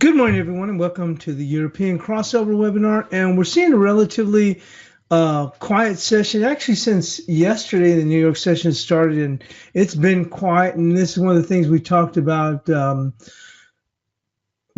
Good morning, everyone, and welcome to the European crossover webinar. And we're seeing a relatively quiet session. Actually, since yesterday, the New York session started, and it's been quiet. And this is one of the things we talked about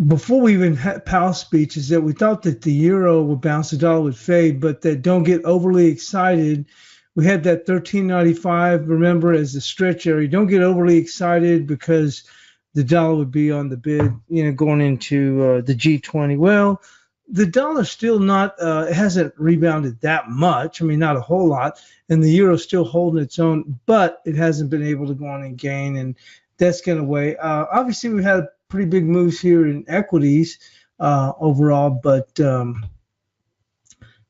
before we even had Powell's speech, is that we thought that the euro would bounce, the dollar would fade, but that don't get overly excited. We had that 13.95, remember, as the stretch area. Don't get overly excited because the dollar would be on the bid, going into the G20. Well, the dollar's still not, it hasn't rebounded that much. I mean, not a whole lot. And the euro's still holding its own, but it hasn't been able to go on and gain. And that's going to weigh. Obviously, we've had pretty big moves here in equities overall, but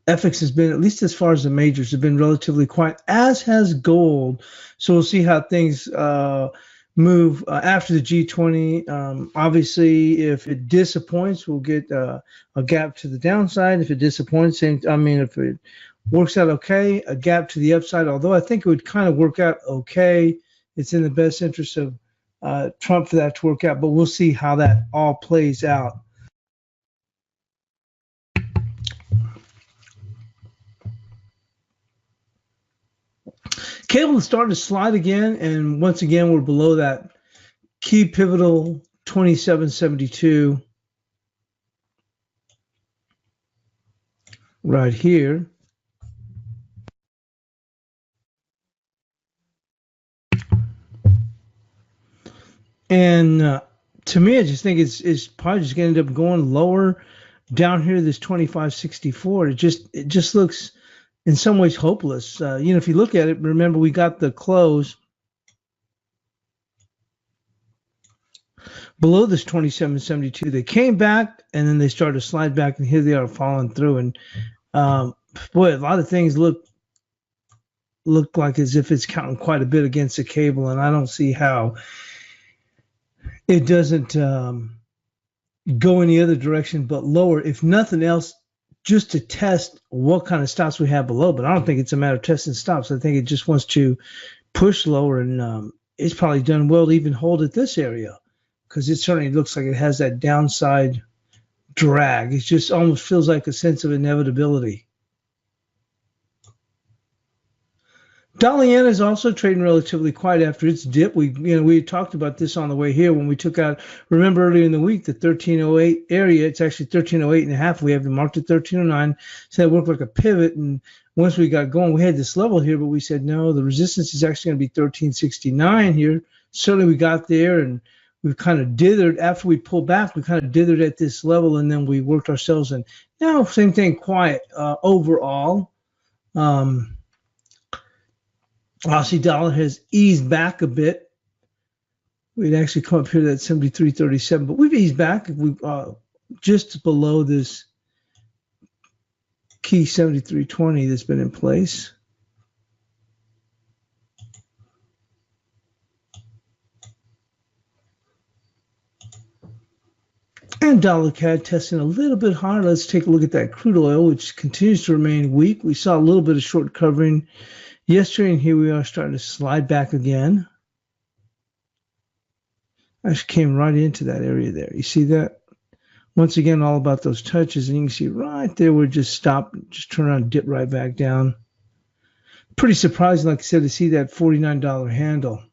FX has been, at least as far as the majors, have been relatively quiet, as has gold. So we'll see how things move after the G20. Obviously, if it disappoints, we'll get a gap to the downside. If it disappoints, if it works out okay, a gap to the upside, although I think it would kind of work out okay. It's in the best interest of Trump for that to work out, but we'll see how that all plays out. Cable is starting to slide again, and once again, we're below that key pivotal 2772 right here. And to me, I just think it's probably just going to end up going lower down here, this 2564. It just looks in some ways hopeless. If you look at it, remember we got the close below this 2772. They came back and then they started to slide back, and here they are falling through. And boy, a lot of things look like as if it's counting quite a bit against the cable, and I don't see how it doesn't go any other direction but lower, if nothing else, just to test what kind of stops we have below. But I don't think it's a matter of testing stops. I think it just wants to push lower, and it's probably done well to even hold at this area, because it certainly looks like it has that downside drag. It just almost feels like a sense of inevitability. Dollar yen is also trading relatively quiet after its dip. We talked about this on the way here when we took out, remember earlier in the week, the 1308 area. It's actually 1308.5. We have it marked at 1309. So it worked like a pivot. And once we got going, we had this level here, but we said, no, the resistance is actually going to be 1369 here. Certainly we got there, and we've kind of dithered. After we pulled back, we kind of dithered at this level, and then we worked ourselves in. Now, same thing, quiet overall. Aussie dollar has eased back a bit. We'd actually come up here to that 73.37, but we've eased back. We just below this key 73.20 that's been in place. And dollar CAD testing a little bit higher. Let's take a look at that crude oil, which continues to remain weak. We saw a little bit of short covering yesterday, and here we are starting to slide back again. Actually came right into that area there. You see that? Once again, all about those touches, and you can see right there we're just stopped, just turn around and dip right back down. Pretty surprising, like I said, to see that $49 handle.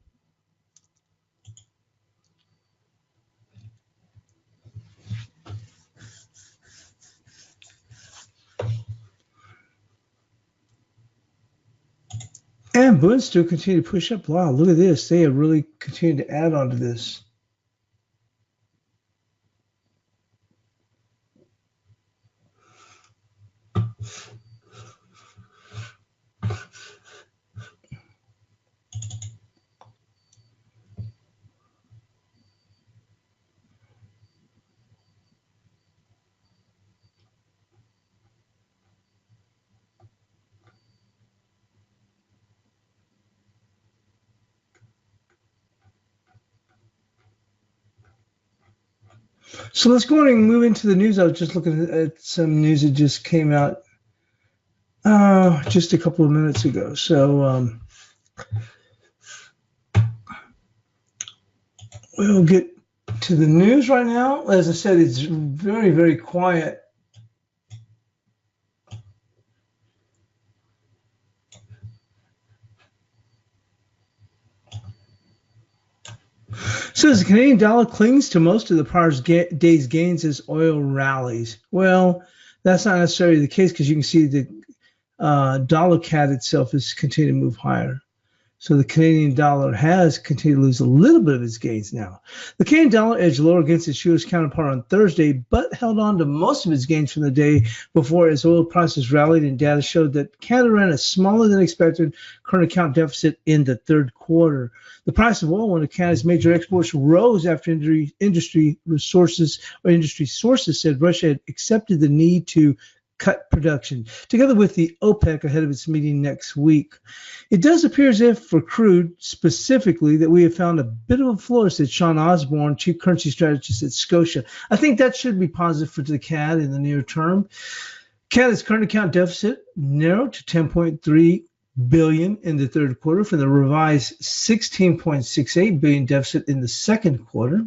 And Bunds still continue to push up. Wow, look at this. They have really continued to add on to this. So let's go on and move into the news. I was just looking at some news that just came out just a couple of minutes ago. So we'll get To the news right now, as I said, it's very, very quiet. So as the Canadian dollar clings to most of the prior day's gains as oil rallies. Well, that's not necessarily the case because you can see the dollar CAD itself is continuing to move higher. So the Canadian dollar has continued to lose a little bit of its gains now. The Canadian dollar edged lower against its U.S. counterpart on Thursday, but held on to most of its gains from the day before as oil prices rallied and data showed that Canada ran a smaller than expected current account deficit in the third quarter. The price of oil, one of Canada's major exports, rose after industry sources said Russia had accepted the need to cut production, together with the OPEC ahead of its meeting next week. It does appear as if, for crude specifically, that we have found a bit of a floor, said Sean Osborne, chief currency strategist at Scotia. I think that should be positive for the CAD in the near term. Canada's current account deficit narrowed to $10.3 billion in the third quarter from the revised $16.68 billion deficit in the second quarter.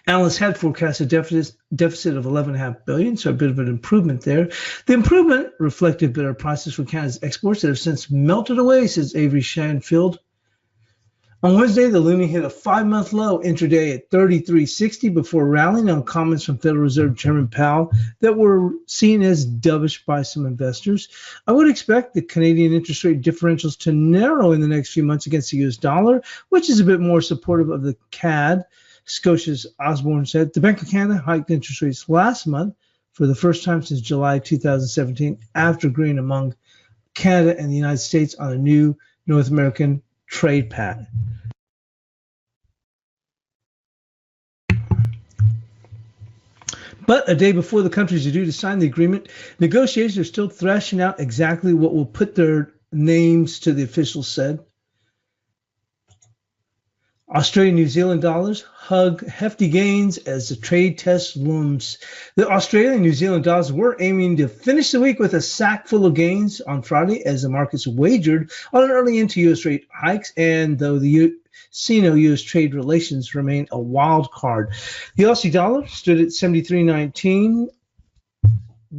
Analysts had forecast a deficit of $11.5 billion, so a bit of an improvement there. The improvement reflected better prices for Canada's exports that have since melted away, says Avery Shanfield. On Wednesday, the loonie hit a 5-month low intraday at 33.60 before rallying on comments from Federal Reserve Chairman Powell that were seen as dovish by some investors. I would expect the Canadian interest rate differentials to narrow in the next few months against the U.S. dollar, which is a bit more supportive of the CAD. Scotia's Osborne said the Bank of Canada hiked interest rates last month for the first time since July 2017 after agreeing among Canada and the United States on a new North American trade pact. But a day before the countries are due to sign the agreement, negotiators are still thrashing out exactly what will put their names to the officials said. Australian New Zealand dollars hug hefty gains as the trade test looms. The Australian New Zealand dollars were aiming to finish the week with a sack full of gains on Friday as the markets wagered on an early into U.S. rate hikes, and though the Sino-U.S. trade relations remain a wild card. The Aussie dollar stood at 73.19,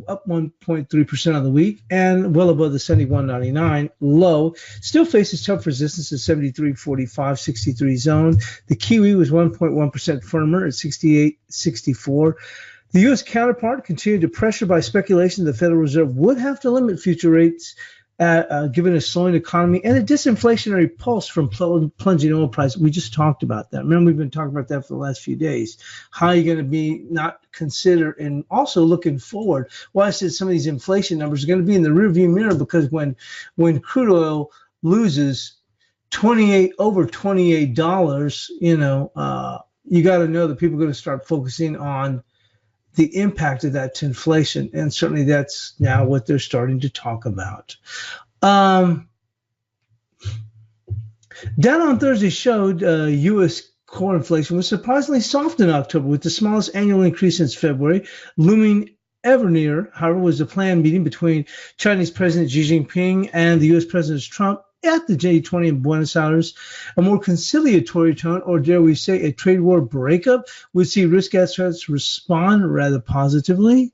up 1.3% on the week and well above the 71.99 low. Still faces tough resistance at 73.45-63 zone. The Kiwi was 1.1% firmer at 68.64. The U.S. counterpart continued to pressure by speculation the Federal Reserve would have to limit future rates given a slowing economy and a disinflationary pulse from plunging oil prices. We just talked about that. Remember, we've been talking about that for the last few days. How are you going to be not consider and also looking forward? Well, I said some of these inflation numbers are going to be in the rearview mirror because when crude oil loses over $28, you got to know that people are going to start focusing on the impact of that to inflation, and certainly that's now what they're starting to talk about. Data on Thursday showed U.S. core inflation was surprisingly soft in October, with the smallest annual increase since February, looming ever near. However, was the planned meeting between Chinese President Xi Jinping and the U.S. President Trump at the G20 in Buenos Aires. A more conciliatory tone, or dare we say a trade war breakup, would see risk assets respond rather positively.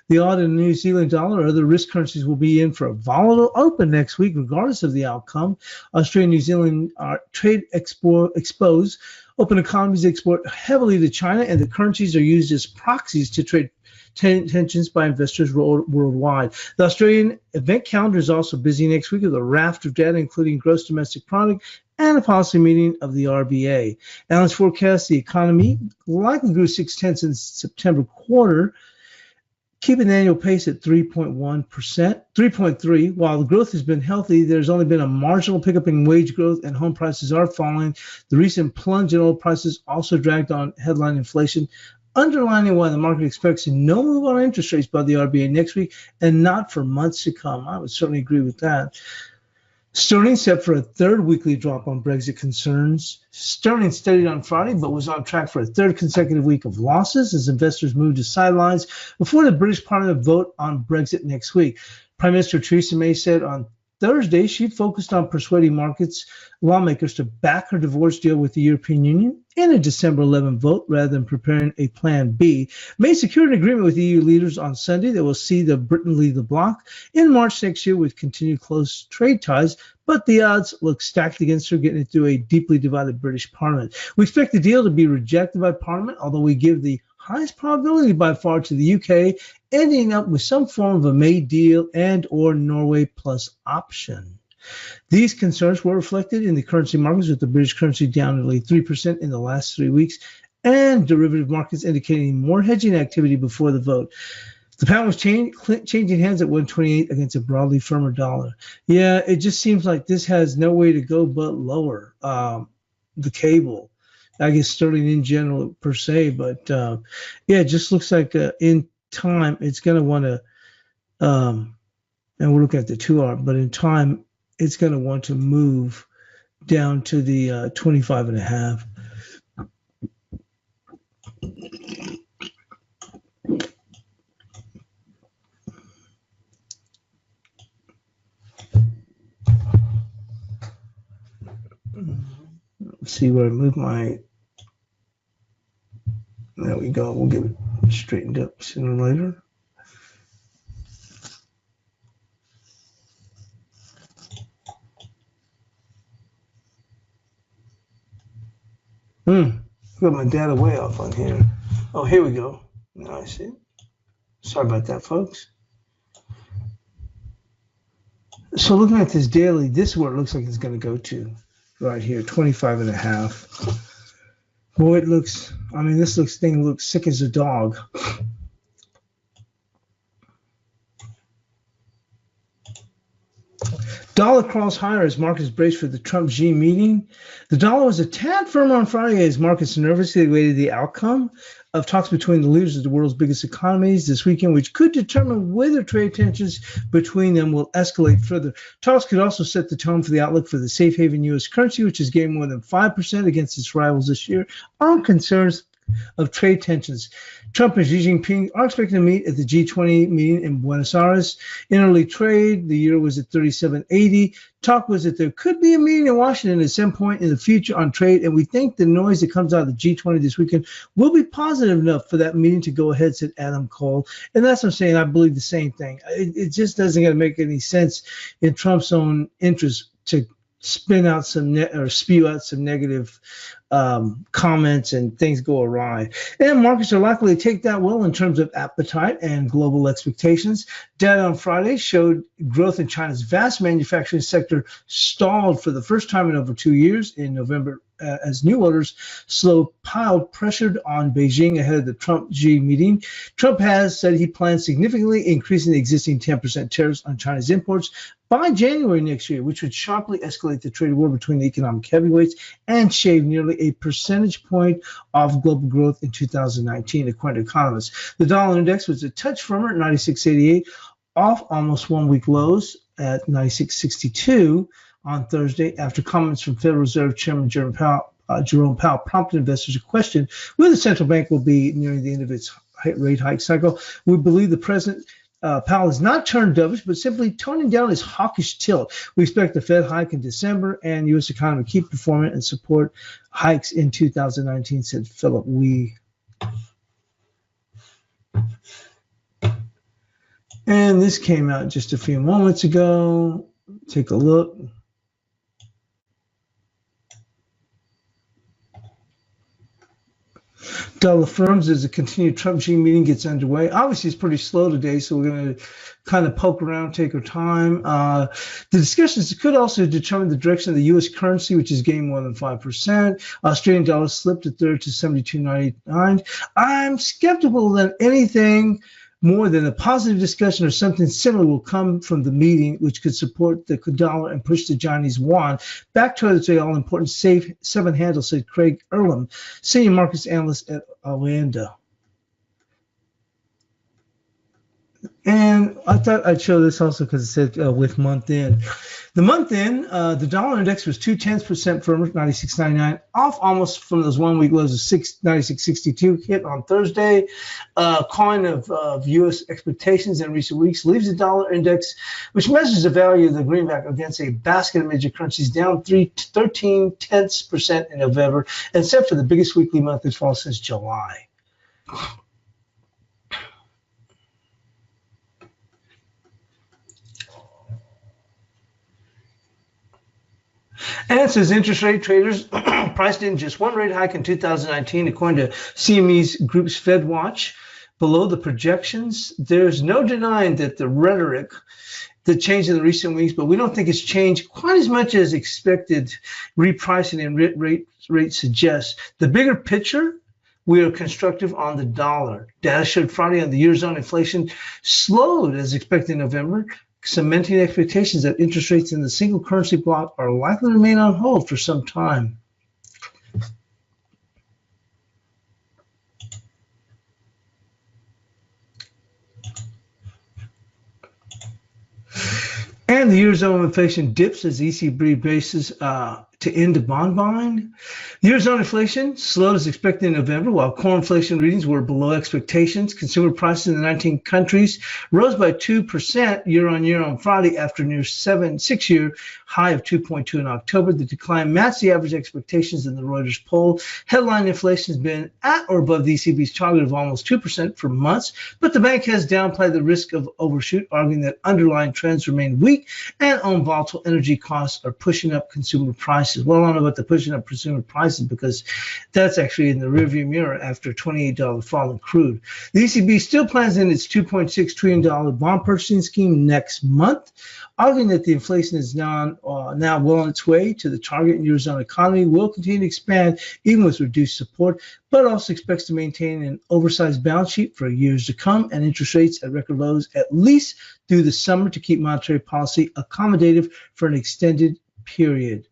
The AUD and New Zealand dollar or other risk currencies will be in for a volatile open next week, regardless of the outcome. Australia and New Zealand are trade exposed. Open economies export heavily to China, and the currencies are used as proxies to trade tensions by investors worldwide. The Australian event calendar is also busy next week with a raft of data, including gross domestic product and a policy meeting of the RBA. Analysts forecast the economy likely grew 0.6 in September quarter, keeping the annual pace at 3.3%. While the growth has been healthy, there's only been a marginal pickup in wage growth and home prices are falling. The recent plunge in oil prices also dragged on headline inflation, underlining why the market expects no move on interest rates by the RBA next week and not for months to come. I would certainly agree with that. Sterling set for a third weekly drop on Brexit concerns. Sterling steadied on Friday, but was on track for a third consecutive week of losses as investors moved to sidelines before the British Parliament vote on Brexit next week. Prime Minister Theresa May said on Thursday, she focused on persuading markets lawmakers to back her divorce deal with the European Union in a December 11 vote rather than preparing a plan B. May secured an agreement with EU leaders on Sunday that will see Britain leave the bloc in March next year with continued close trade ties, but the odds look stacked against her getting it through a deeply divided British Parliament. We expect the deal to be rejected by Parliament, although we give the highest probability by far to the UK ending up with some form of a May deal and or Norway plus option. These concerns were reflected in the currency markets, with the British currency down nearly 3% in the last 3 weeks, and derivative markets indicating more hedging activity before the vote. The pound was changing hands at 128 against a broadly firmer dollar. Yeah, it just seems like this has no way to go but lower. The cable, I guess sterling in general per se, but yeah, it just looks like in time it's going to want to, and we're looking at the 2-hour, but in time it's going to want to move down to the 25.5. Let's see where I move my. There we go. We'll get it straightened up sooner or later. Got my data way off on here. Oh, here we go. Now I see it. Sorry about that, folks. So looking at this daily, this is where it looks like it's going to go to. Right here, 25.5. Boy, it looks, I mean, this thing looks sick as a dog. Dollar crawls higher as markets brace for the Trump-Xi meeting. The dollar was a tad firmer on Friday as markets nervously awaited the outcome of talks between the leaders of the world's biggest economies this weekend, which could determine whether trade tensions between them will escalate further. Talks could also set the tone for the outlook for the safe haven U.S. currency, which has gained more than 5% against its rivals this year on concerns of trade tensions. Trump and Xi Jinping are expected to meet at the G20 meeting in Buenos Aires. In early trade, the euro was at 37.80. Talk was that there could be a meeting in Washington at some point in the future on trade, and we think the noise that comes out of the G20 this weekend will be positive enough for that meeting to go ahead, said Adam Cole. And that's what I'm saying. I believe the same thing. It just doesn't make any sense in Trump's own interest to spin out some or spew out some negative comments and things go awry. And markets are likely to take that well in terms of appetite and global expectations. Data on Friday showed growth in China's vast manufacturing sector stalled for the first time in over 2 years in November as new orders piled pressured on Beijing ahead of the Trump-Xi meeting. Trump has said he plans significantly increasing the existing 10% tariffs on China's imports by January next year, which would sharply escalate the trade war between the economic heavyweights and shave nearly a percentage point off global growth in 2019, according to economists. The dollar index was a touch firmer at 96.88, off almost 1 week lows at 96.62 on Thursday after comments from Federal Reserve Chairman Jerome Powell prompted investors to question whether the central bank will be nearing the end of its rate hike cycle. We believe the President Powell has not turned dovish, but simply toning down his hawkish tilt. We expect the Fed hike in December and U.S. economy to keep performing and support hikes in 2019, said Philip Wee. And this came out just a few moments ago. Take a look. Dollar firms as the continued Trump-Xi meeting gets underway. Obviously, it's pretty slow today, so we're going to kind of poke around, take our time. The discussions could also determine the direction of the U.S. currency, which has gained more than 5%. Australian dollar slipped a third to 72.99. I'm skeptical that anything more than a positive discussion or something similar will come from the meeting, which could support the dollar and push the Chinese yuan back towards the all-important safe 7 handle, said Craig Earlham, senior markets analyst at Orlando. And I thought I'd show this also because it said with month end. The month in, the dollar index was 0.2% firmer, 96.99, off almost from those 1 week lows of 96.62 hit on Thursday. Calling of U.S. expectations in recent weeks leaves the dollar index, which measures the value of the greenback against a basket of major currencies, down 0.13% in November, and set for the biggest weekly monthly fall since July. And it says interest rate traders priced in just one rate hike in 2019, according to CME's Group's Fed Watch. Below the projections, there's no denying that the rhetoric that changed in the recent weeks, but we don't think it's changed quite as much as expected. Repricing and rate suggests. The bigger picture, we are constructive on the dollar. Data showed Friday on the Eurozone inflation slowed as expected in November, cementing expectations that interest rates in the single currency bloc are likely to remain on hold for some time. And the Eurozone inflation dips as ECB braces to end the bond buying. Eurozone inflation slowed as expected in November, while core inflation readings were below expectations. Consumer prices in the 19 countries rose by 2% year on year on Friday after a near 6-year high of 2.2 in October. The decline matched the average expectations in the Reuters poll. Headline inflation has been at or above the ECB's target of almost 2% for months, but the bank has downplayed the risk of overshoot, arguing that underlying trends remain weak and volatile energy costs are pushing up consumer prices. Well, I don't know about the pushing up consumer prices because that's actually in the rearview mirror after a $28 fall in crude. The ECB still plans in its $2.6 trillion bond purchasing scheme next month, arguing that the inflation is now well on its way to the target. And Eurozone economy will continue to expand even with reduced support, but also expects to maintain an oversized balance sheet for years to come and interest rates at record lows at least through the summer to keep monetary policy accommodative for an extended period.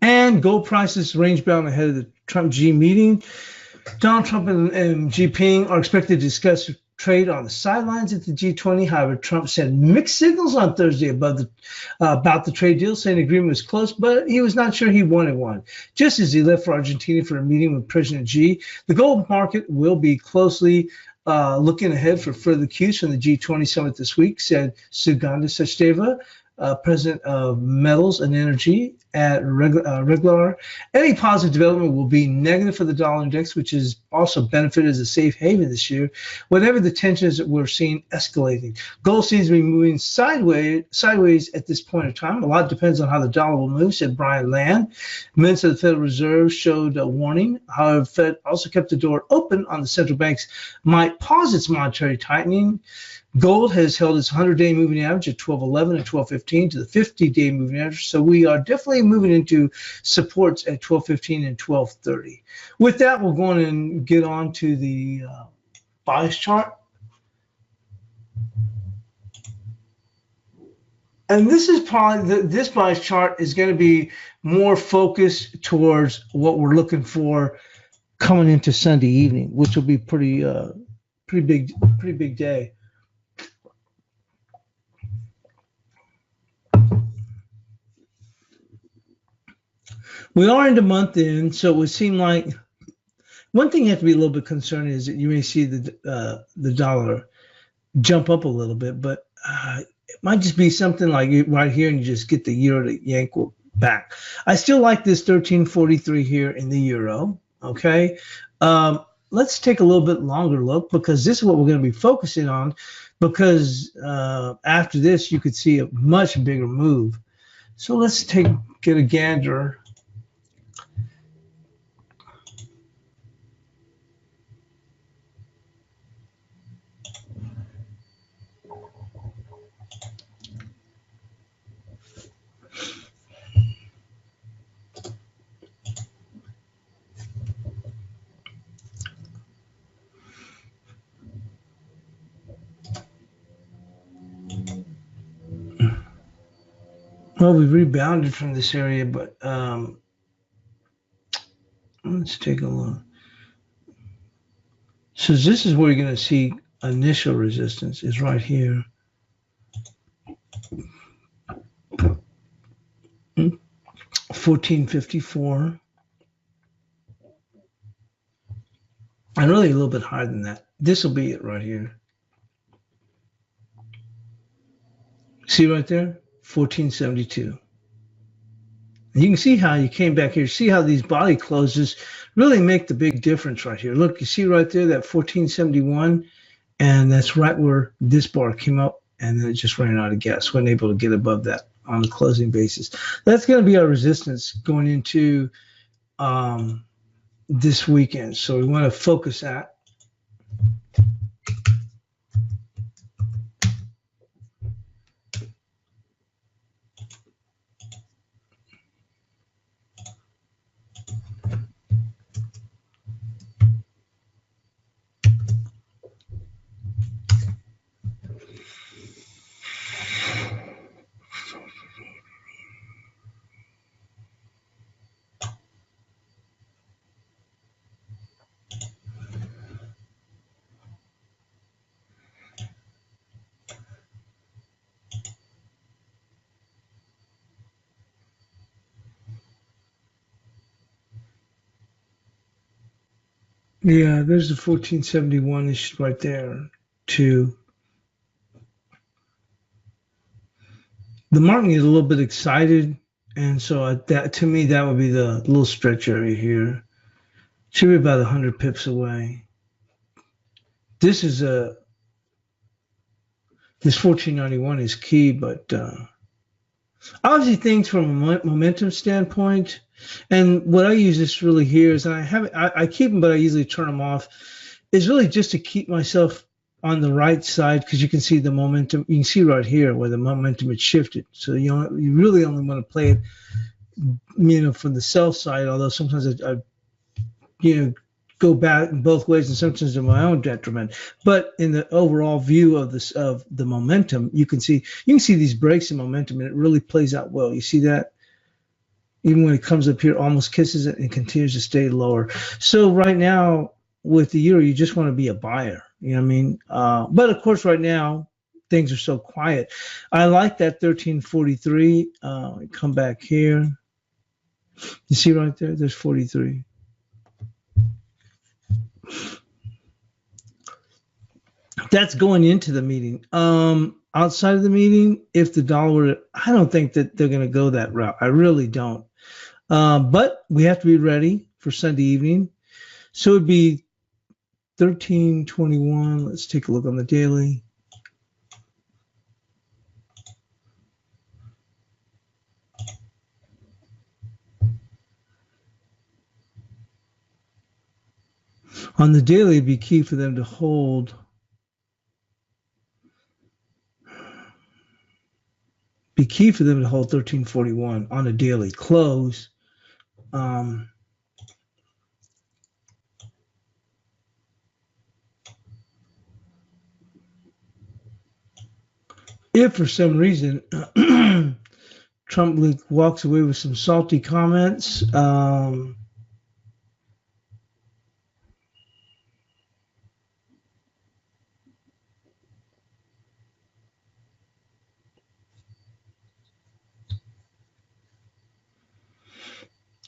And gold prices range bound ahead of the Trump-Xi meeting. Donald Trump and Xi Jinping are expected to discuss trade on the sidelines at the G20. However, Trump sent mixed signals on Thursday about the trade deal, saying the agreement was close, but he was not sure he wanted one. Just as he left for Argentina for a meeting with President Xi, the gold market will be closely looking ahead for further cues from the G20 summit this week, said Suganda Sachdeva, president of Metals and Energy at Regular. Any positive development will be negative for the dollar index, which has also benefited as a safe haven this year, whatever the tensions that we're seeing escalating. Gold seems to be moving sideways at this point in time. A lot depends on how the dollar will move, said Brian Land. Minutes of the Federal Reserve showed a warning. However, Fed also kept the door open on the central banks might pause its monetary tightening. Gold has held its 100-day moving average at 12.11 and 12.15 to the 50-day moving average. So we are definitely moving into supports at 12.15 and 12.30. With that, we'll go on and get on to the bias chart. And this is probably, this bias chart is going to be more focused towards what we're looking for coming into Sunday evening, which will be pretty big day. We are in the month in, so it would seem like one thing you have to be a little bit concerned is that you may see the dollar jump up a little bit, but it might just be something like right here and you just get the euro to yank back. I still like this 13.43 here in the euro, okay? Let's take a little bit longer look because this is what we're going to be focusing on because after this you could see a much bigger move. So let's get a gander. Well, we've rebounded from this area, but let's take a look. So this is where you're going to see initial resistance is right here. 1454. And really a little bit higher than that. This will be it right here. See right there? 1472. And you can see how you came back here. See how these body closes really make the big difference right here. Look, you see right there that 1471, and that's right where this bar came up, and then it just ran out of gas. Wasn't able to get above that on the closing basis. That's going to be our resistance going into this weekend. So we want to focus at. Yeah, there's the 1471 ish right there too. The market is a little bit excited, and so that to me that would be the little stretch area here. Should be about 100 pips away. This is this 1491 is key, but obviously things from a momentum standpoint. And what I use this really here is, and I keep them, but I usually turn them off. Is really just to keep myself on the right side, because you can see the momentum. You can see right here where the momentum had shifted. So you really only want to play it, from the sell side. Although sometimes I go back both ways, and sometimes to my own detriment. But in the overall view of the momentum, you can see these breaks in momentum, and it really plays out well. You see that? Even when it comes up here, almost kisses it and continues to stay lower. So right now with the euro, you just want to be a buyer. You know what I mean? But of course, right now things are so quiet. I like that 1343. Come back here. You see right there? There's 43. That's going into the meeting. Outside of the meeting, if the dollar, I don't think that they're going to go that route. I really don't. But we have to be ready for Sunday evening. So it'd be 1321. Let's take a look on the daily. On the daily, it'd be key for them to hold. Be key for them to hold 1341 on a daily close. If for some reason Trump walks away with some salty comments,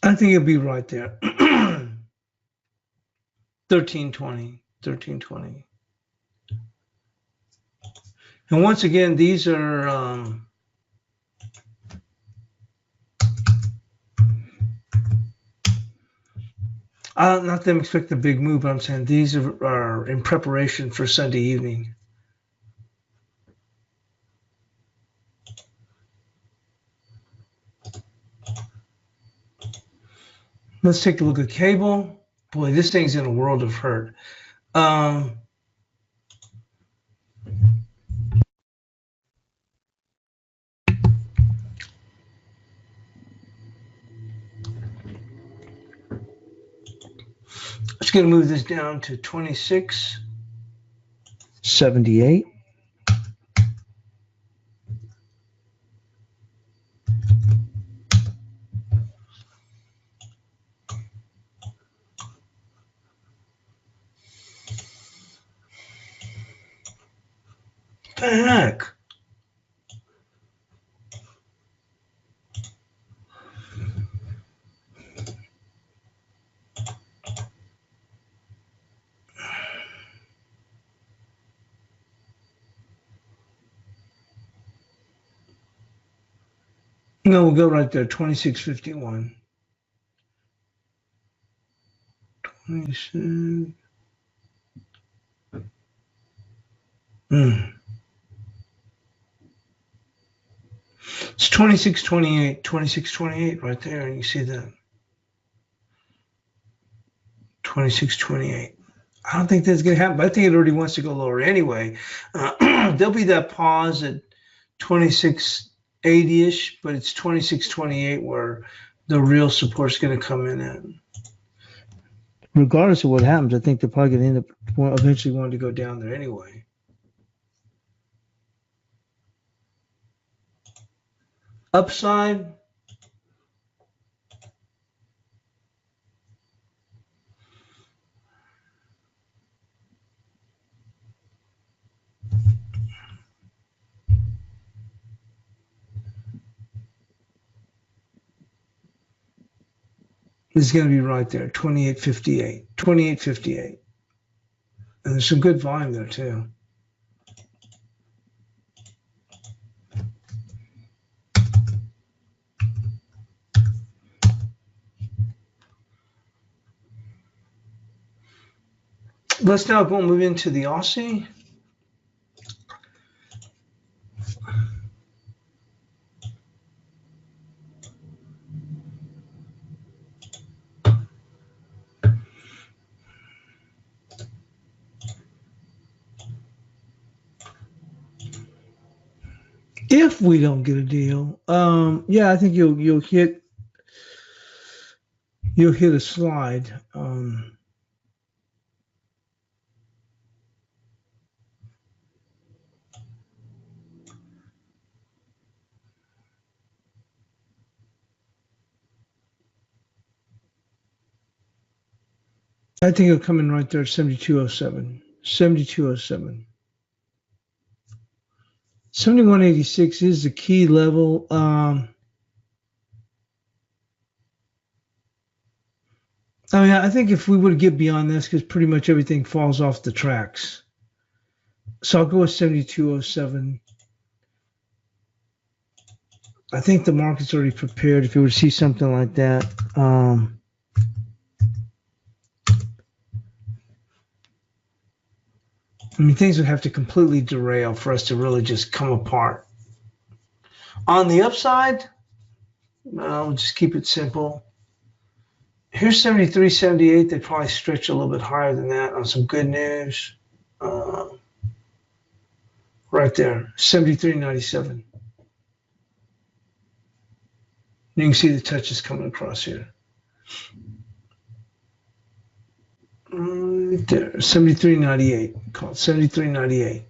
I think it'll be right there. 1320. And once again, these are not them expect a big move, but I'm saying these are in preparation for Sunday evening. Let's take a look at cable. Boy, this thing's in a world of hurt. It's going to move this down to 26.78. The heck? No, we'll go right there, 26.51. 26. It's 26.28, 26.28 right there. You see that? 26.28. I don't think that's going to happen, but I think it already wants to go lower anyway. There'll be that pause at 26.80-ish, but it's 26.28 where the real support's going to come in at. Regardless of what happens, I think they're probably going to end up eventually wanting to go down there anyway. Upside, is going to be right there, 28.58, 28.58. And there's some good volume there too. Let's now go and move into the Aussie. If we don't get a deal, yeah, I think you'll hit a slide. I think it'll come in right there, 72.07, 72.07. 71.86 is the key level. I mean, I think if we would get beyond this, because pretty much everything falls off the tracks. So I'll go with 72.07. I think the market's already prepared if you were to see something like that. I mean, things would have to completely derail for us to really just come apart. On the upside, we'll just keep it simple. Here's 73.78. They probably stretch a little bit higher than that on some good news. Right there, 73.97. You can see the touches coming across here. Right there, 73.98. Call it 73.98.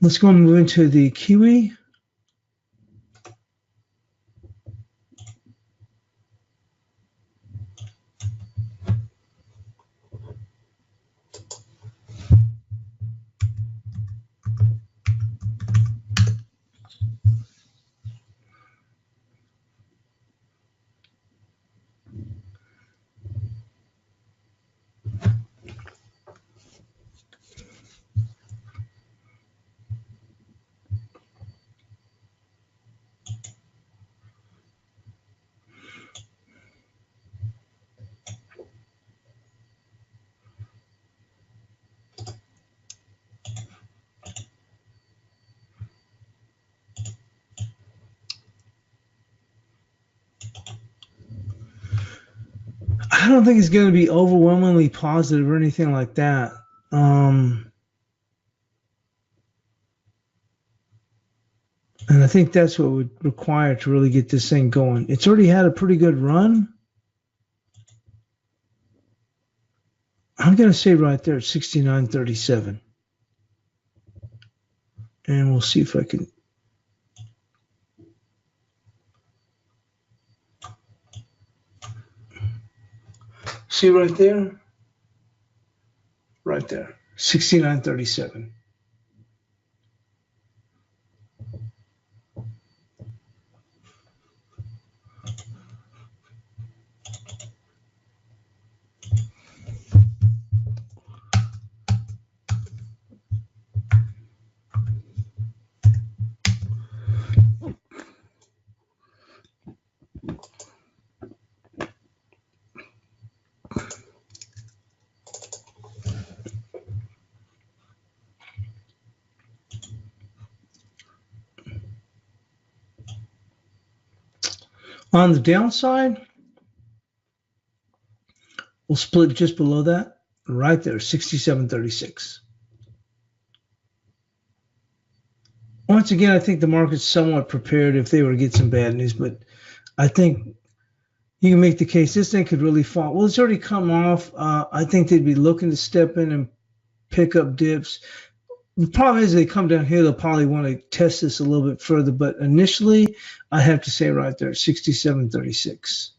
Let's go and move into the Kiwi. I don't think it's going to be overwhelmingly positive or anything like that. And I think that's what would require to really get this thing going. It's already had a pretty good run. I'm going to say right there, 69.37. And we'll see if I can. See right there? Right there, 69.37. On the downside, we'll split just below that, right there, 67.36. Once again, I think the market's somewhat prepared if they were to get some bad news, but I think you can make the case this thing could really fall. Well, it's already come off. I think they'd be looking to step in and pick up dips. The problem is they come down here, they'll probably want to test this a little bit further, but initially, I have to say right there, 67.36.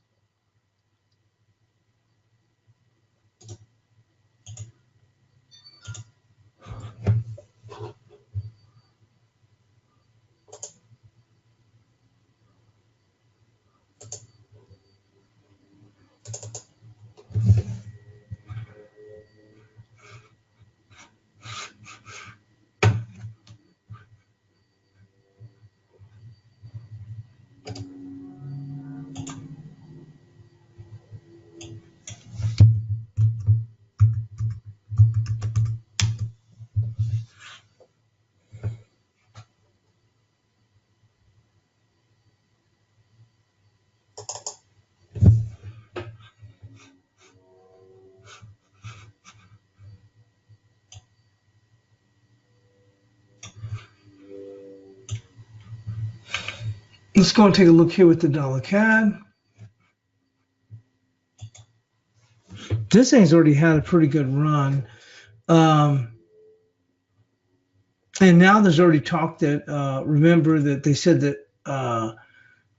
Let's go and take a look here with the dollar CAD. This thing's already had a pretty good run. And now there's already talk that, remember that they said that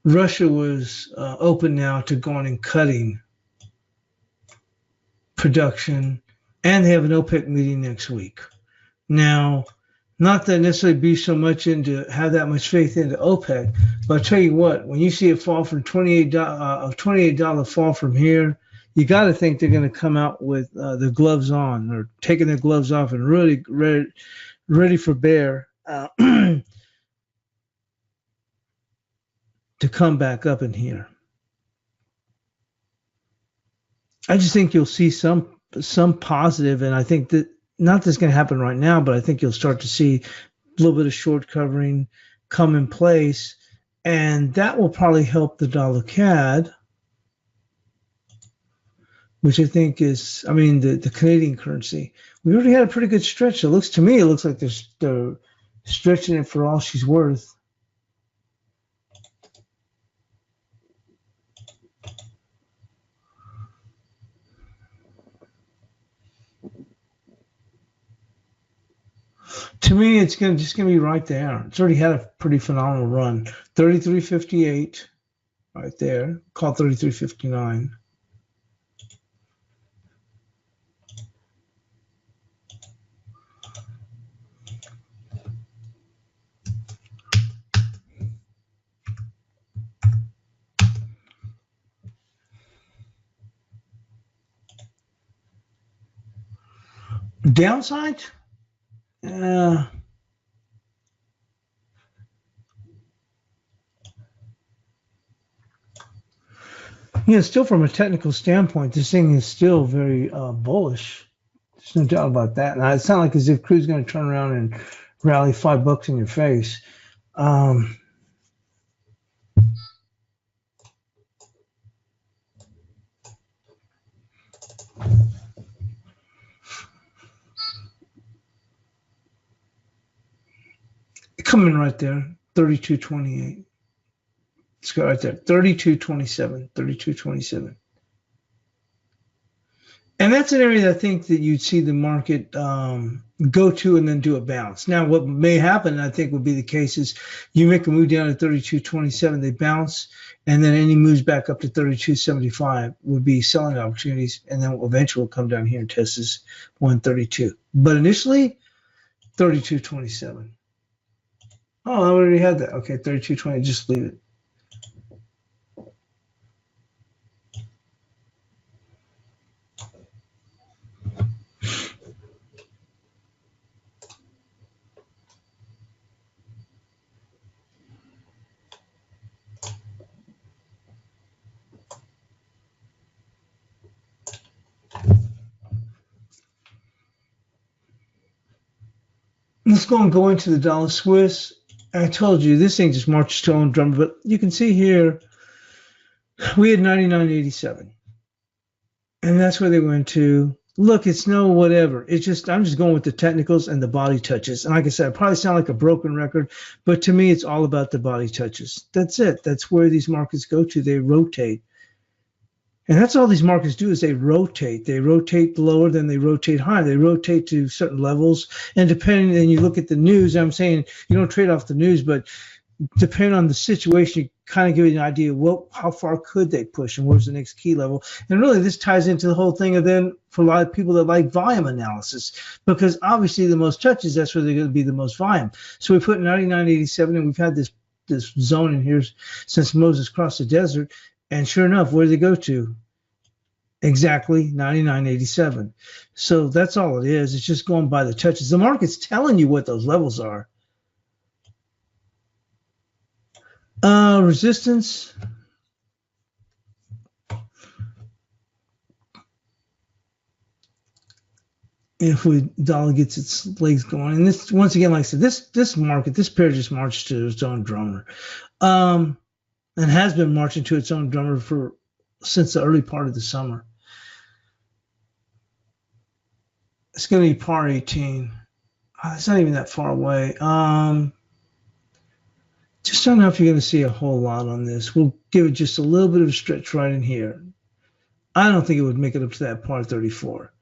Russia was open now to going and cutting production, and they have an OPEC meeting next week. Now, not that necessarily be so much into have that much faith into OPEC, but I'll tell you what, when you see it fall from $28 fall from here, you got to think they're going to come out with the gloves on, or taking their gloves off and really ready for bear to come back up in here. I just think you'll see some positive, and I think that not that's going to happen right now, but I think you'll start to see a little bit of short covering come in place, and that will probably help the dollar CAD, which I think is, I mean, the Canadian currency. We already had a pretty good stretch. It looks like they're stretching it for all she's worth. To me, it's just gonna be right there. It's already had a pretty phenomenal run. 33.58 right there. Call 33.59. Downside? Still from a technical standpoint, this thing is still very bullish. There's no doubt about that. Now, it's not like as if crude's going to turn around and rally $5 in your face. Coming right there, 32.28. Let's go right there, 32.27, 32.27. And that's an area that I think that you'd see the market go to and then do a bounce. Now, what may happen, and I think would be the case, is you make a move down to 32.27, they bounce, and then any moves back up to 32.75 would be selling opportunities, and then eventually will come down here and test this 132. But initially, 32.27. Oh, I already had that. Okay, 32.20, just leave it. Let's go into the dollar Swiss. I told you this thing just marches to own drummer, but you can see here we had 99.87, and that's where they went to. Look, it's no whatever. It's just I'm just going with the technicals and the body touches. And like I said, I probably sound like a broken record, but to me, it's all about the body touches. That's it. That's where these markets go to. They rotate. And that's all these markets do is they rotate. They rotate lower, then they rotate higher. They rotate to certain levels. And depending, and you look at the news, I'm saying you don't trade off the news, but depending on the situation, you kind of give you an idea of how far could they push and where's the next key level. And really this ties into the whole thing of then for a lot of people that like volume analysis, because obviously the most touches, that's where they're going to be the most volume. So we put 99.87 and we've had this zone in here since Moses crossed the desert. And sure enough, where did they go to? Exactly 99.87. So that's all it is. It's just going by the touches. The market's telling you what those levels are. Resistance. If dollar gets its legs going, and this once again, like I said, this market, this pair just marched to its own drummer. And has been marching to its own drummer since the early part of the summer. It's going to be par 18. It's not even that far away. Just don't know if you're going to see a whole lot on this. We'll give it just a little bit of a stretch right in here. I don't think it would make it up to that par 34.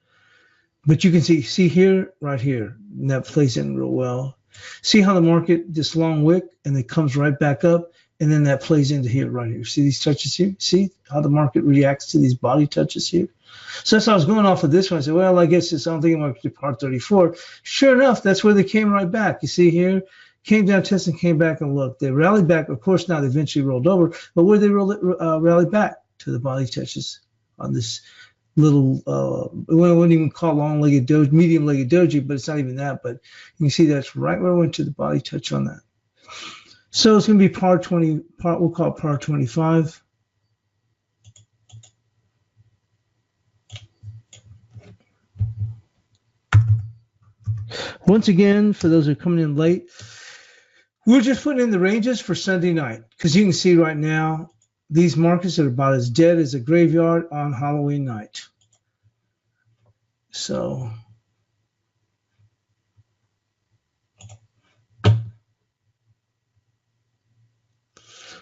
But you can see here, right here, and that plays in real well. See how the market, this long wick, and it comes right back up. And then that plays into here, right here. See these touches here? See how the market reacts to these body touches here? So that's how I was going off of this one. I said, well, I guess I don't think it might be part 34. Sure enough, that's where they came right back. You see here, came down, tested, came back and looked. They rallied back. Of course, now they eventually rolled over. But where they rally back to the body touches on this little, we wouldn't even call long-legged doji, medium-legged doji, but it's not even that. But you can see that's right where I went to the body touch on that. So it's going to be par 20, we'll call it par 25. Once again, for those who are coming in late, we're just putting in the ranges for Sunday night because you can see right now these markets are about as dead as a graveyard on Halloween night. So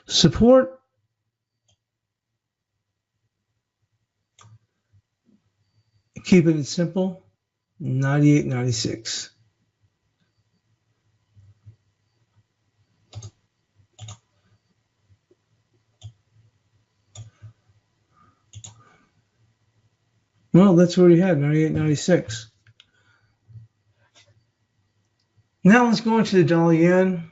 support, keeping it simple, 98.96. Well, that's what we had, 98.96. Now let's go into the dollar yen.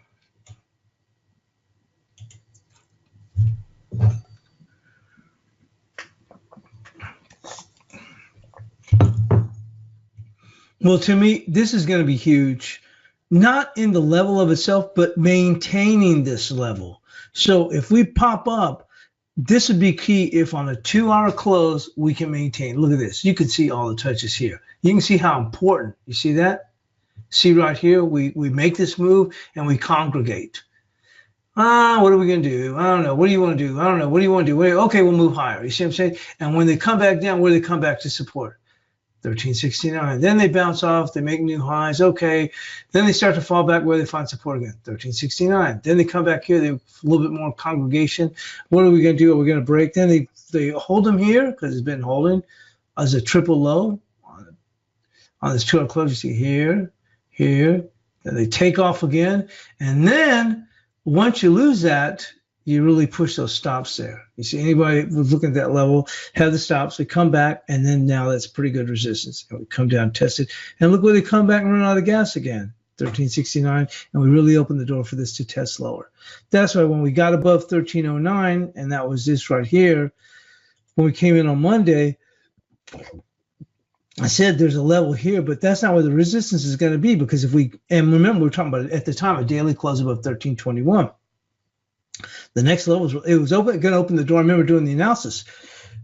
Well, to me, this is going to be huge, not in the level of itself, but maintaining this level. So if we pop up, this would be key if on a 2-hour close, we can maintain. Look at this. You can see all the touches here. You can see how important. You see that? See right here, we make this move and we congregate. What are we going to do? I don't know. What do you want to do? I don't know. What do you want to do? Okay, we'll move higher. You see what I'm saying? And when they come back down, where do they come back to support? 1369. Then they bounce off. They make new highs. Okay. Then they start to fall back where they find support again. 1369. Then they come back here. They have a little bit more congregation. What are we going to do? Are we going to break? Then they hold them here because it's been holding. as a triple low on this 2-hour close. You see here, here, and they take off again. And then once you lose that, you really push those stops there. You see anybody was looking at that level, have the stops, they come back, and then now that's pretty good resistance. And we come down, test it, and look where they come back and run out of gas again, 1369, and we really opened the door for this to test lower. That's why when we got above 1309, and that was this right here, when we came in on Monday, I said there's a level here, but that's not where the resistance is going to be, because if we, and remember we were talking about it at the time, a daily close above 1321. The next level was, it was going to open the door. I remember doing the analysis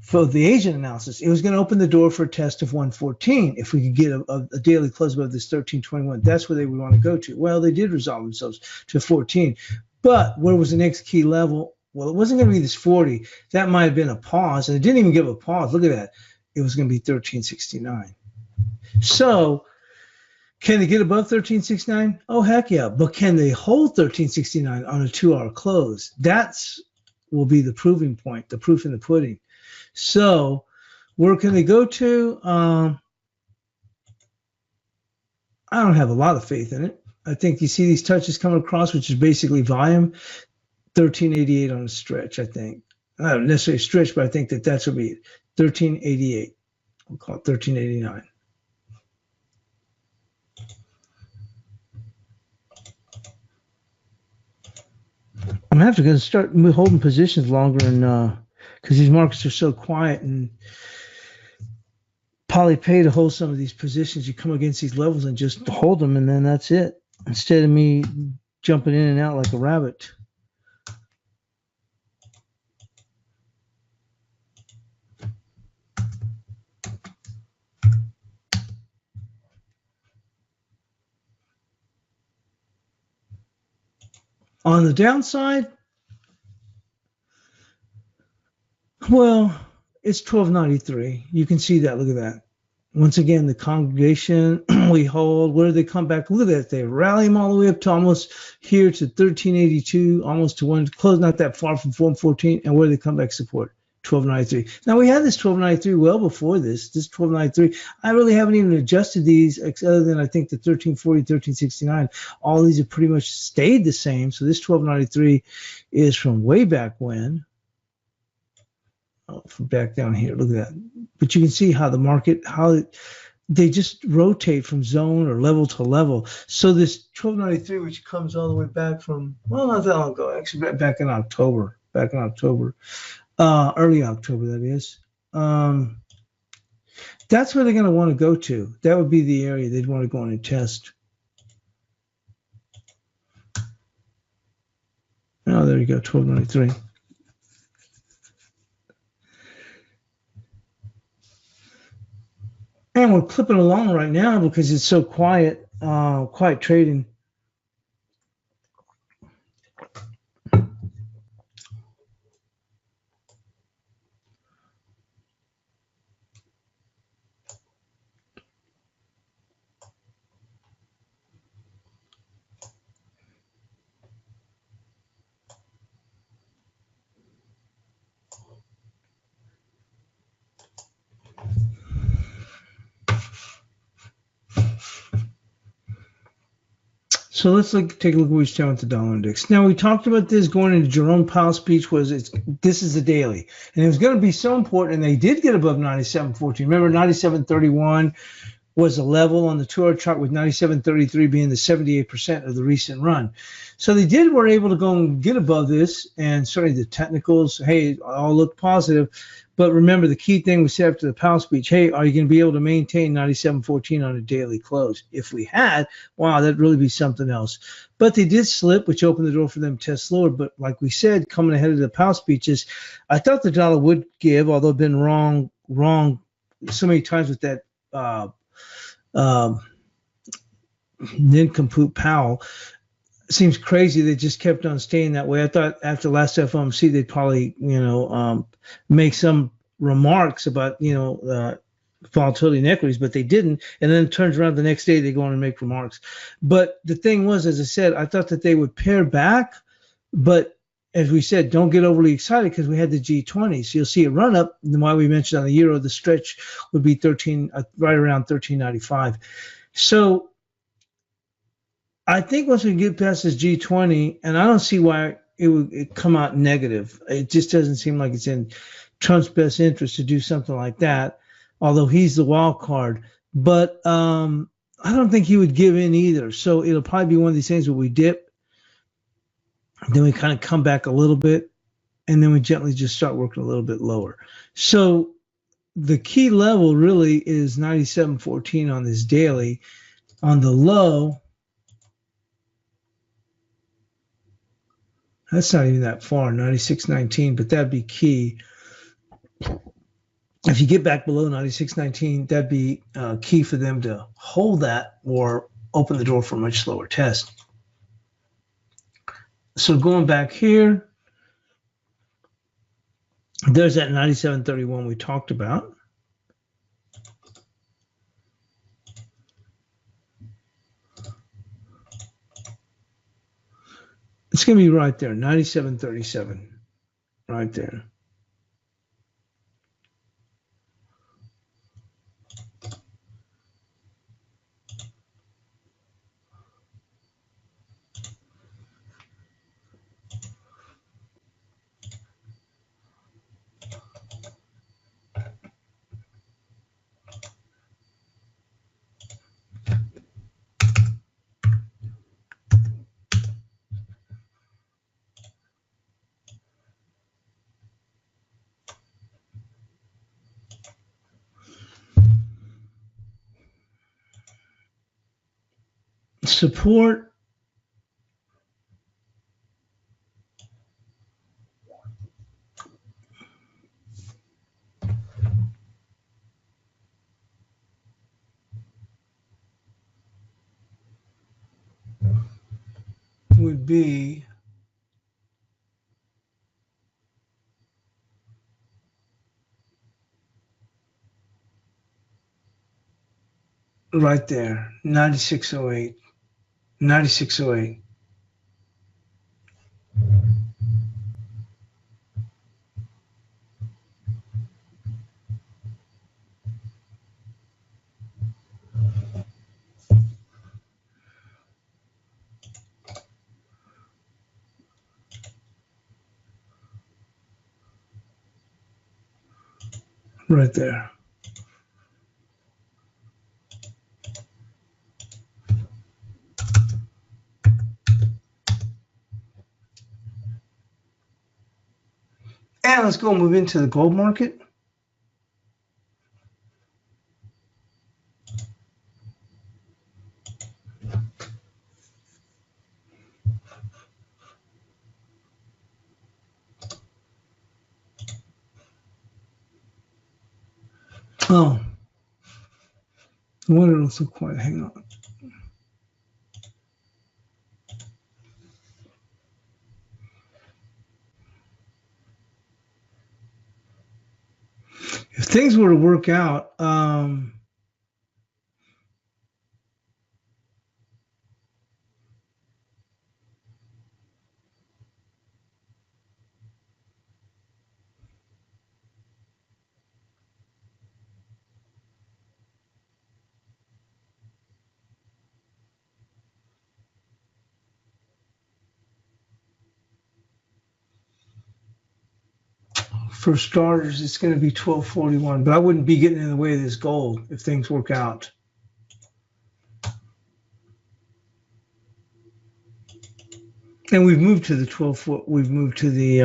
for the Asian analysis. It was going to open the door for a test of 114 if we could get a daily close above this 1321. That's where they would want to go to. Well, they did resolve themselves to 14, but where was the next key level? Well, it wasn't going to be this 40. That might have been a pause, and it didn't even give a pause. Look at that. It was going to be 1369. So can they get above 1369? Oh, heck yeah. But can they hold 1369 on a 2-hour close? That's will be the proving point, the proof in the pudding. So where can they go to? I don't have a lot of faith in it. I think you see these touches coming across, which is basically volume, 1388 on a stretch, I think. Not necessarily a stretch, but I think that that's what we 1388. We'll call it 1389. I'm going to start holding positions longer, and because these markets are so quiet, and probably pay to hold some of these positions. You come against these levels and just hold them, and then that's it. Instead of me jumping in and out like a rabbit. On the downside, well, it's 1293. You can see that. Look at that. Once again, the congregation, we hold. Where do they come back? Look at that. They rally them all the way up to almost here to 1382, almost to one, close not that far from 414. And where do they come back support? 1293. Now, we had this 1293 well before this 1293. I really haven't even adjusted these other than I think the 1340, 1369. All these have pretty much stayed the same. So this 1293 is from way back when. Oh, from back down here. Look at that. But you can see how the market, they just rotate from zone or level to level. So this 1293, which comes all the way back from, well, not that long ago, actually back in October. Early October, that is. That's where they're going to want to go to. That would be the area they'd want to go in and test. Oh, there you go, 1293. And we're clipping along right now because it's so quiet, quiet trading. So let's take a look at what's down with the dollar index. Now, we talked about this going into Jerome Powell's speech. This is the daily, and it was going to be so important, and they did get above 97.14. Remember, 97.31 was a level on the 2-hour chart, with 97.33 being the 78% of the recent run. So they were able to go and get above this, and certainly the technicals, hey, all look positive. But remember, the key thing we said after the Powell speech, hey, are you going to be able to maintain 97.14 on a daily close? If we had, wow, that'd really be something else. But they did slip, which opened the door for them to test lower. But like we said, coming ahead of the Powell speeches, I thought the dollar would give, although I've been wrong so many times with that nincompoop Powell. Seems crazy they just kept on staying that way. I thought after last FOMC they'd probably, make some remarks about, volatility in equities, but they didn't. And then it turns around the next day they go on and make remarks. But the thing was, as I said, I thought that they would pare back, but as we said, don't get overly excited because we had the G20. So you'll see a run up. And why we mentioned on the euro, the stretch would be right around 13.95. So I think once we get past this G20, and I don't see why it would come out negative. It just doesn't seem like it's in Trump's best interest to do something like that, although he's the wild card. But I don't think he would give in either. So it'll probably be one of these things where we dip, then we kind of come back a little bit, and then we gently just start working a little bit lower. So the key level really is 97.14 on this daily. On the low, that's not even that far, 96.19, but that'd be key. If you get back below 96.19, that'd be key for them to hold that or open the door for a much slower test. So going back here, there's that 97.31 we talked about. It's going to be right there, 97.37, right there. Support would be right there, 96.08, 96.08. Right there. And let's go move into the gold market. Oh, what else? Quite hang on. If things were to work out, for starters, it's going to be 12.41, but I wouldn't be getting in the way of this gold if things work out. And we've moved to the 12. We've moved to the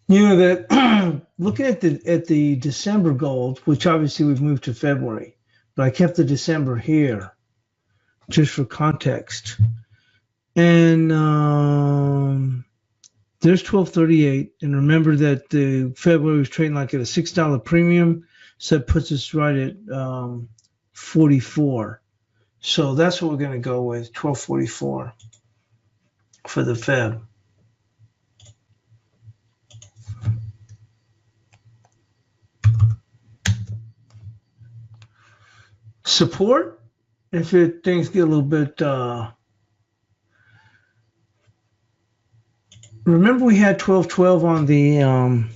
that looking at the December gold, which obviously we've moved to February, but I kept the December here just for context. And there's 12.38, and remember that the February was trading like at a $6 premium, so it puts us right at 44. So that's what we're going to go with, 12.44 for the Feb. Support things get a little bit, remember we had 1212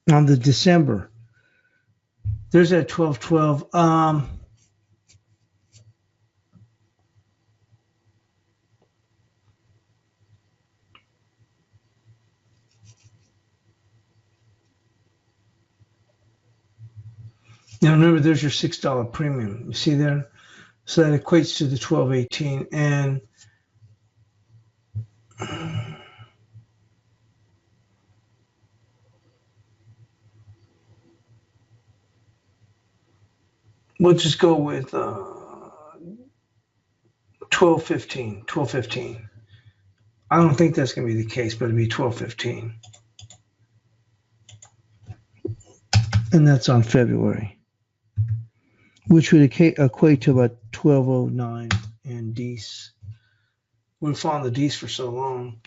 on the December. There's that 1212. Now remember, there's your $6 premium. You see there? So that equates to the 1218. And we'll just go with 1215. 1215. I don't think that's going to be the case, but it'll be 1215. And that's on February, which would equate to about 1209 in Dece. We've followed the Dece for so long.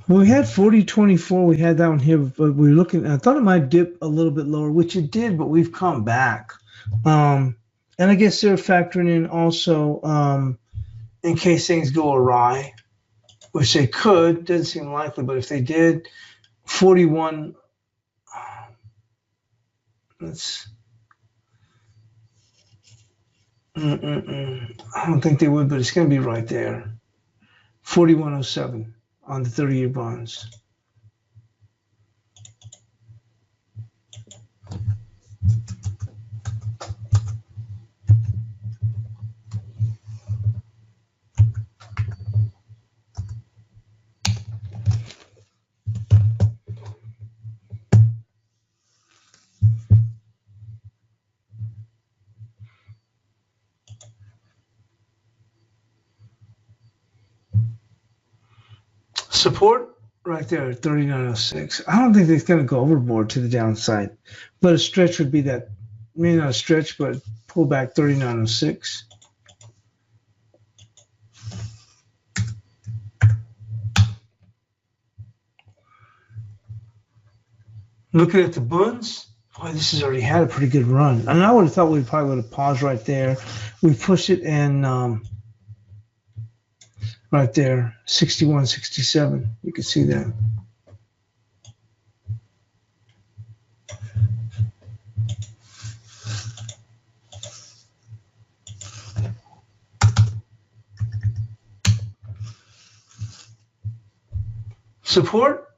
Well, we had 4024. We had that one here, but we were looking. I thought it might dip a little bit lower, which it did, but we've come back. And I guess they're factoring in also in case things go awry, which they could. Doesn't seem likely, but if they did, 41. Let's. I don't think they would, but it's going to be right there. 4107. On the 30-year bonds. Support right there at 3906. I don't think it's going to go overboard to the downside, but a stretch would be that, maybe not a stretch, but pull back 3906. Looking at the bunds, boy, this has already had a pretty good run. And I would have thought we probably would have paused right there. We pushed it and right there, 61, 67. You can see that. Support.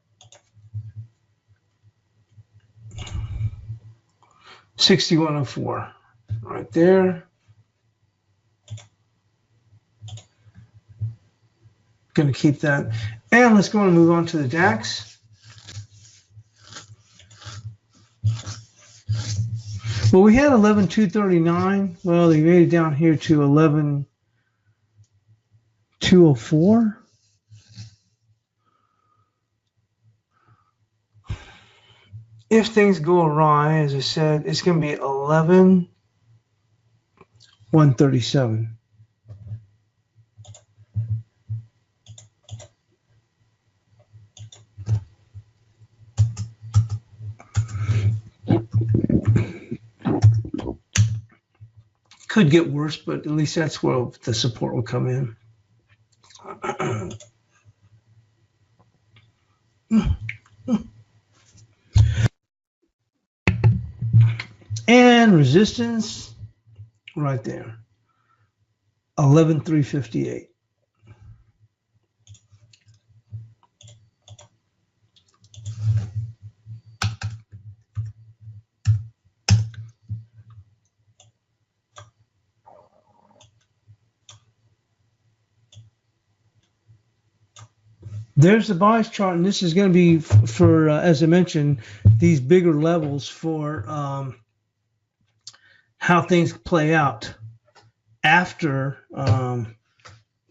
6104. Right there. Going to keep that. And let's go and move on to the DAX. Well, we had 11,239. Well, they made it down here to 11,204. If things go awry, as I said, it's going to be 11,137. Could get worse, but at least that's where the support will come in. And resistance right there, 11,358. There's the bias chart, and this is going to be for as I mentioned, these bigger levels for how things play out after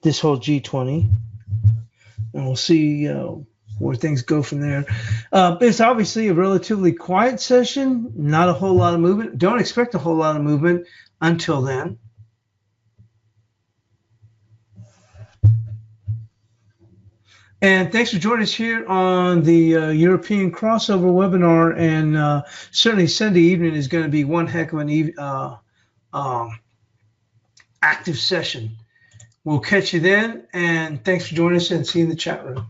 this whole G20. And we'll see where things go from there. It's obviously a relatively quiet session, not a whole lot of movement. Don't expect a whole lot of movement until then. And thanks for joining us here on the European crossover webinar. And certainly Sunday evening is going to be one heck of an active session. We'll catch you then. And thanks for joining us, and see you in the chat room.